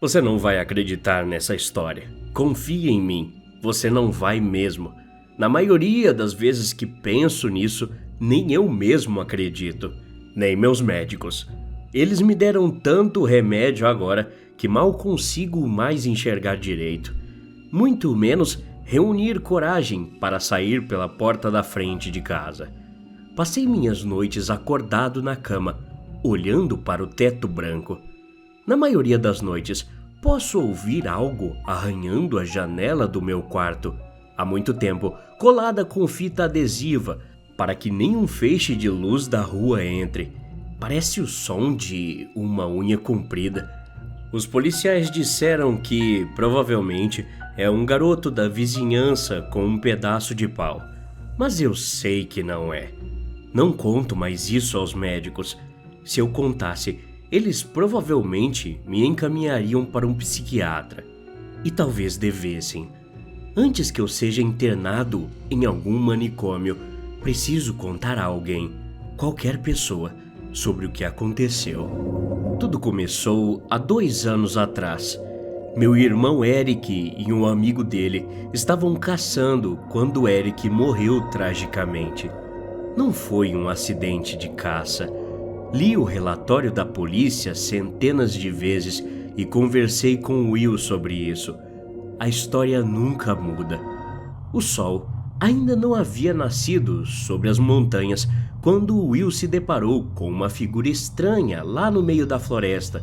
Você não vai acreditar nessa história. Confia em mim. Você não vai mesmo. Na maioria das vezes que penso nisso, nem eu mesmo acredito. Nem meus médicos. Eles me deram tanto remédio agora que mal consigo mais enxergar direito. Muito menos reunir coragem para sair pela porta da frente de casa. Passei minhas noites acordado na cama, olhando para o teto branco. Na maioria das noites, posso ouvir algo arranhando a janela do meu quarto. Há muito tempo, colada com fita adesiva, para que nenhum feixe de luz da rua entre. Parece o som de uma unha comprida. Os policiais disseram que, provavelmente, é um garoto da vizinhança com um pedaço de pau. Mas eu sei que não é. Não conto mais isso aos médicos. Se eu contasse, eles provavelmente me encaminhariam para um psiquiatra. E talvez devessem. Antes que eu seja internado em algum manicômio, preciso contar a alguém, qualquer pessoa, sobre o que aconteceu. Tudo começou há 2 anos atrás. Meu irmão Eric e um amigo dele estavam caçando quando Eric morreu tragicamente. Não foi um acidente de caça. Li o relatório da polícia centenas de vezes e conversei com Will sobre isso. A história nunca muda. O sol ainda não havia nascido sobre as montanhas quando Will se deparou com uma figura estranha lá no meio da floresta,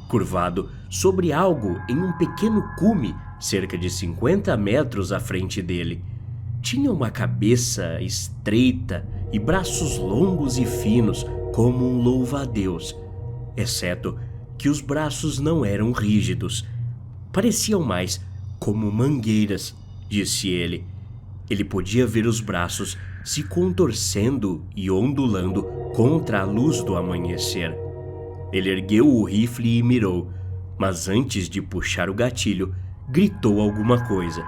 curvado sobre algo em um pequeno cume cerca de 50 metros à frente dele. Tinha uma cabeça estreita e braços longos e finos como um louva-a-Deus, exceto que os braços não eram rígidos. Pareciam mais como mangueiras, disse ele. Ele podia ver os braços se contorcendo e ondulando contra a luz do amanhecer. Ele ergueu o rifle e mirou, mas antes de puxar o gatilho, gritou alguma coisa.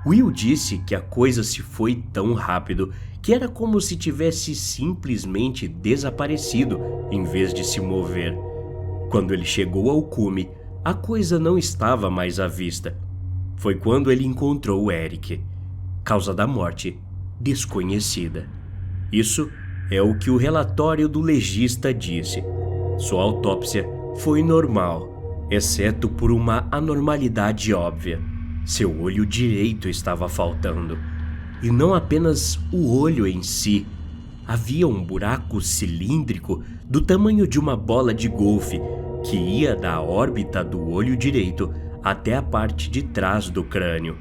Will disse que a coisa se foi tão rápido que era como se tivesse simplesmente desaparecido em vez de se mover. Quando ele chegou ao cume, a coisa não estava mais à vista. Foi quando ele encontrou Eric. Causa da morte desconhecida. Isso é o que o relatório do legista disse. Sua autópsia foi normal, exceto por uma anormalidade óbvia. Seu olho direito estava faltando. E não apenas o olho em si. Havia um buraco cilíndrico do tamanho de uma bola de golfe que ia da órbita do olho direito até a parte de trás do crânio.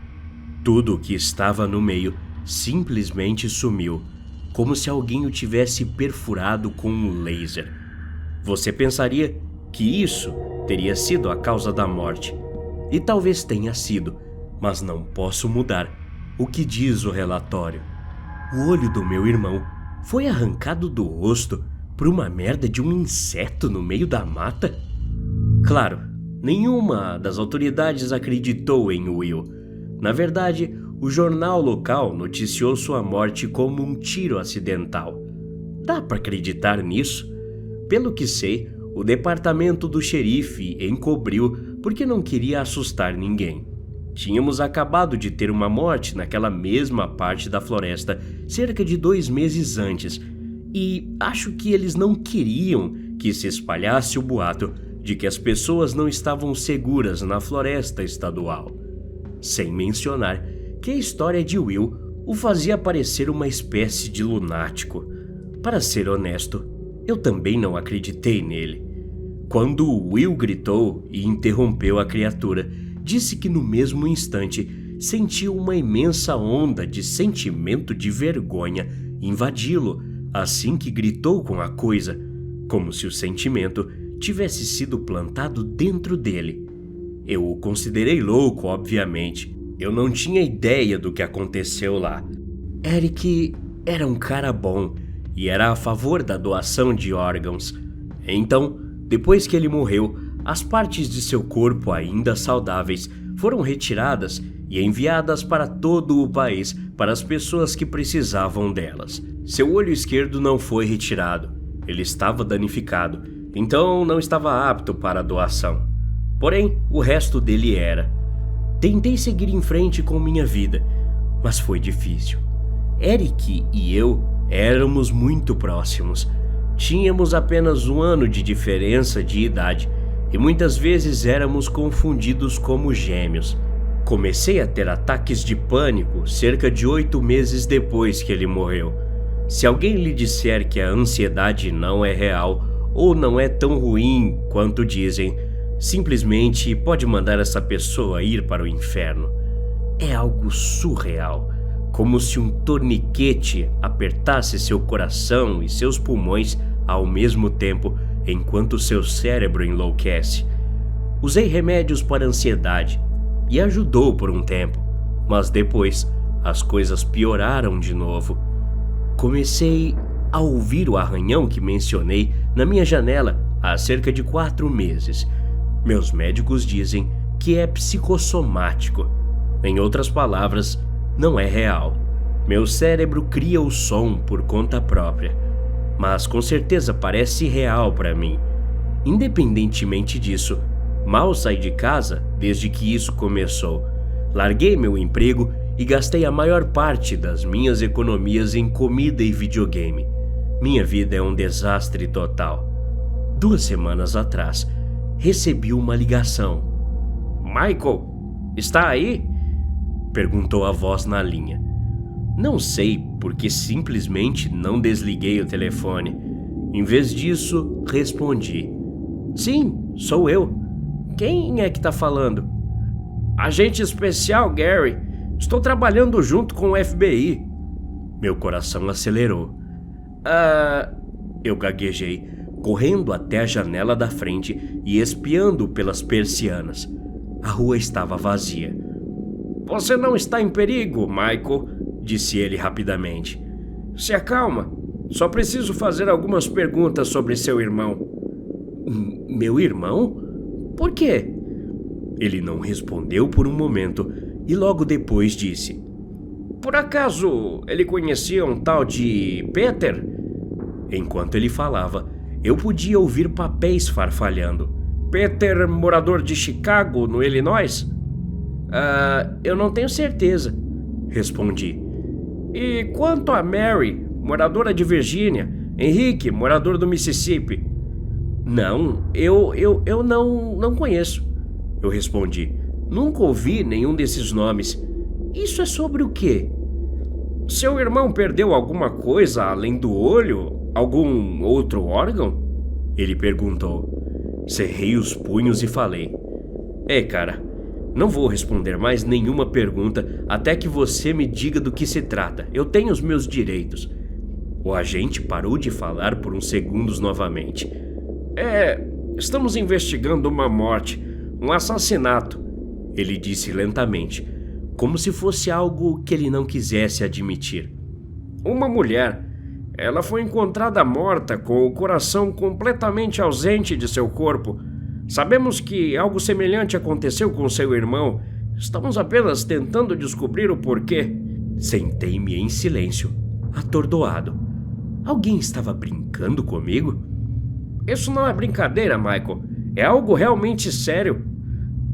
Tudo o que estava no meio simplesmente sumiu, como se alguém o tivesse perfurado com um laser. Você pensaria que isso teria sido a causa da morte. E talvez tenha sido, mas não posso mudar o que diz o relatório. O olho do meu irmão foi arrancado do rosto por uma merda de um inseto no meio da mata? Claro, nenhuma das autoridades acreditou em Will. Na verdade, o jornal local noticiou sua morte como um tiro acidental. Dá para acreditar nisso? Pelo que sei, o departamento do xerife encobriu porque não queria assustar ninguém. Tínhamos acabado de ter uma morte naquela mesma parte da floresta cerca de 2 meses antes, e acho que eles não queriam que se espalhasse o boato de que as pessoas não estavam seguras na floresta estadual. Sem mencionar que a história de Will o fazia parecer uma espécie de lunático. Para ser honesto, eu também não acreditei nele. Quando Will gritou e interrompeu a criatura, disse que no mesmo instante sentiu uma imensa onda de sentimento de vergonha invadi-lo assim que gritou com a coisa, como se o sentimento tivesse sido plantado dentro dele. Eu o considerei louco, obviamente. Eu não tinha ideia do que aconteceu lá. Eric era um cara bom e era a favor da doação de órgãos. Então, depois que ele morreu, as partes de seu corpo ainda saudáveis foram retiradas e enviadas para todo o país para as pessoas que precisavam delas. Seu olho esquerdo não foi retirado. Ele estava danificado, então não estava apto para a doação. Porém, o resto dele era. Tentei seguir em frente com minha vida, mas foi difícil. Eric e eu éramos muito próximos. Tínhamos apenas 1 ano de diferença de idade e muitas vezes éramos confundidos como gêmeos. Comecei a ter ataques de pânico cerca de 8 meses depois que ele morreu. Se alguém lhe disser que a ansiedade não é real ou não é tão ruim quanto dizem, simplesmente pode mandar essa pessoa ir para o inferno. É algo surreal, como se um torniquete apertasse seu coração e seus pulmões ao mesmo tempo enquanto seu cérebro enlouquece. Usei remédios para ansiedade e ajudou por um tempo, mas depois as coisas pioraram de novo. Comecei a ouvir o arranhão que mencionei na minha janela há cerca de 4 meses. Meus médicos dizem que é psicossomático. Em outras palavras, não é real. Meu cérebro cria o som por conta própria, mas com certeza parece real para mim. Independentemente disso, mal saí de casa desde que isso começou. Larguei meu emprego e gastei a maior parte das minhas economias em comida e videogame. Minha vida é um desastre total. 2 semanas atrás, recebi uma ligação. "Michael, está aí?" perguntou a voz na linha. Não sei porque simplesmente não desliguei o telefone. Em vez disso, respondi. "Sim, sou eu. Quem é que tá falando?" "Agente especial Gary. Estou trabalhando junto com o FBI." Meu coração acelerou. Eu gaguejei, correndo até a janela da frente e espiando pelas persianas. A rua estava vazia. "Você não está em perigo, Michael," disse ele rapidamente. "Se acalma. Só preciso fazer algumas perguntas sobre seu irmão." "Meu irmão? Por quê?" Ele não respondeu por um momento e logo depois disse: "Por acaso ele conhecia um tal de Peter?" Enquanto ele falava, eu podia ouvir papéis farfalhando. "Peter, morador de Chicago, no Illinois?" Eu não tenho certeza," respondi. "E quanto a Mary, moradora de Virgínia, Henrique, morador do Mississippi?" "Não, eu não conheço," eu respondi. "Nunca ouvi nenhum desses nomes. Isso é sobre o quê?" "Seu irmão perdeu alguma coisa além do olho? Algum outro órgão?" Ele perguntou. Cerrei os punhos e falei: Cara, não vou responder mais nenhuma pergunta até que você me diga do que se trata. Eu tenho os meus direitos." O agente parou de falar por uns segundos novamente. Estamos investigando uma morte, um assassinato," ele disse lentamente, como se fosse algo que ele não quisesse admitir. "Uma mulher. Ela foi encontrada morta com o coração completamente ausente de seu corpo. Sabemos que algo semelhante aconteceu com seu irmão. Estamos apenas tentando descobrir o porquê." Sentei-me em silêncio, atordoado. Alguém estava brincando comigo? "Isso não é brincadeira, Michael. É algo realmente sério."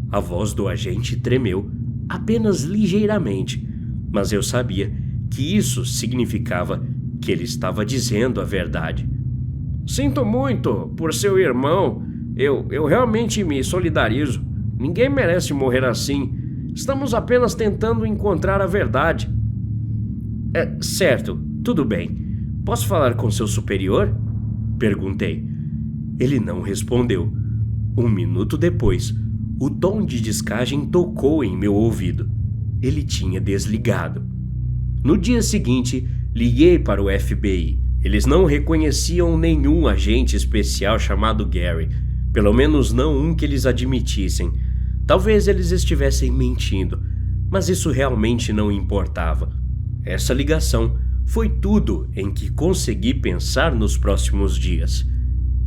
A voz do agente tremeu, apenas ligeiramente, mas eu sabia que isso significava que ele estava dizendo a verdade. "Sinto muito por seu irmão. Eu realmente me solidarizo. Ninguém merece morrer assim. Estamos apenas tentando encontrar a verdade." Certo, tudo bem. Posso falar com seu superior?" perguntei. Ele não respondeu. 1 minuto depois, o tom de descagem tocou em meu ouvido. Ele tinha desligado. No dia seguinte, liguei para o FBI. Eles não reconheciam nenhum agente especial chamado Gary, pelo menos não um que eles admitissem. Talvez eles estivessem mentindo, mas isso realmente não importava. Essa ligação foi tudo em que consegui pensar nos próximos dias.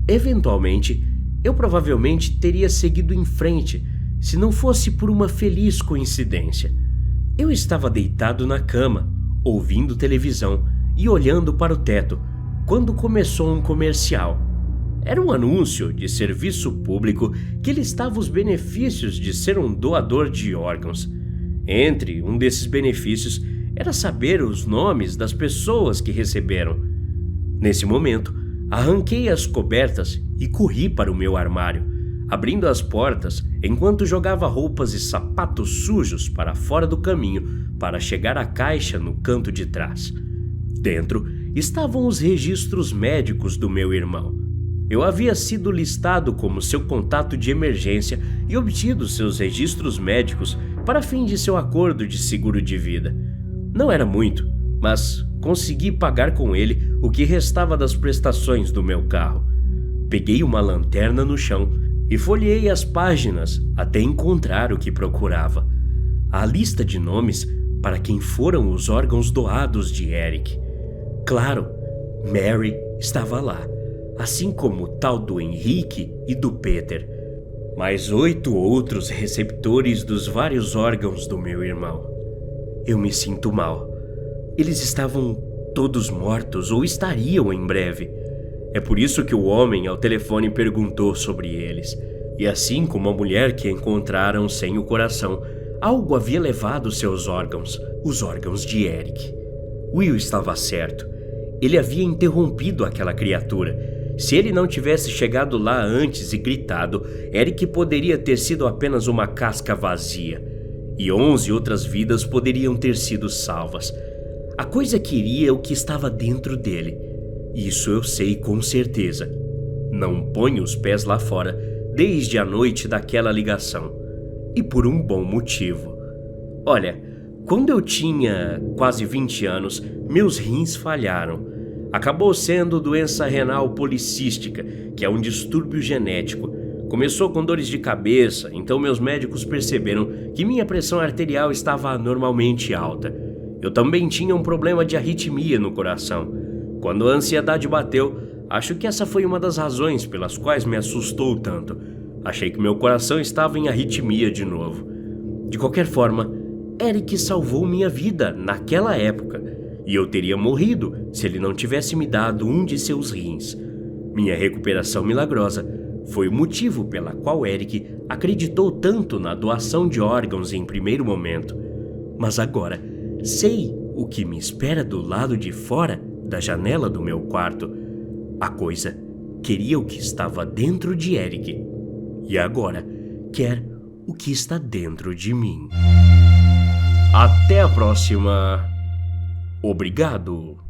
Eventualmente, eu provavelmente teria seguido em frente se não fosse por uma feliz coincidência. Eu estava deitado na cama, ouvindo televisão e olhando para o teto, quando começou um comercial. Era um anúncio de serviço público que listava os benefícios de ser um doador de órgãos. Entre um desses benefícios era saber os nomes das pessoas que receberam. Nesse momento, arranquei as cobertas e corri para o meu armário, abrindo as portas enquanto jogava roupas e sapatos sujos para fora do caminho para chegar à caixa no canto de trás. Dentro estavam os registros médicos do meu irmão. Eu havia sido listado como seu contato de emergência e obtido seus registros médicos para fim de seu acordo de seguro de vida. Não era muito, mas consegui pagar com ele o que restava das prestações do meu carro. Peguei uma lanterna no chão e folheei as páginas até encontrar o que procurava. A lista de nomes para quem foram os órgãos doados de Eric. Claro, Mary estava lá, assim como o tal do Henrique e do Peter. Mais 8 outros receptores dos vários órgãos do meu irmão. Eu me sinto mal. Eles estavam todos mortos ou estariam em breve. É por isso que o homem ao telefone perguntou sobre eles. E assim como a mulher que encontraram sem o coração, algo havia levado seus órgãos, os órgãos de Eric. Will estava certo. Ele havia interrompido aquela criatura. Se ele não tivesse chegado lá antes e gritado, Eric poderia ter sido apenas uma casca vazia. E 11 outras vidas poderiam ter sido salvas. A coisa queria o que estava dentro dele. Isso eu sei com certeza. Não ponho os pés lá fora desde a noite daquela ligação. E por um bom motivo. Olha, quando eu tinha quase 20 anos, meus rins falharam. Acabou sendo doença renal policística, que é um distúrbio genético. Começou com dores de cabeça, então meus médicos perceberam que minha pressão arterial estava anormalmente alta. Eu também tinha um problema de arritmia no coração. Quando a ansiedade bateu, acho que essa foi uma das razões pelas quais me assustou tanto. Achei que meu coração estava em arritmia de novo. De qualquer forma, Eric salvou minha vida naquela época, e eu teria morrido se ele não tivesse me dado um de seus rins. Minha recuperação milagrosa foi o motivo pela qual Eric acreditou tanto na doação de órgãos em primeiro momento. Mas agora, sei o que me espera do lado de fora da janela do meu quarto. A coisa queria o que estava dentro de Eric, e agora quer o que está dentro de mim. Até a próxima. Obrigado.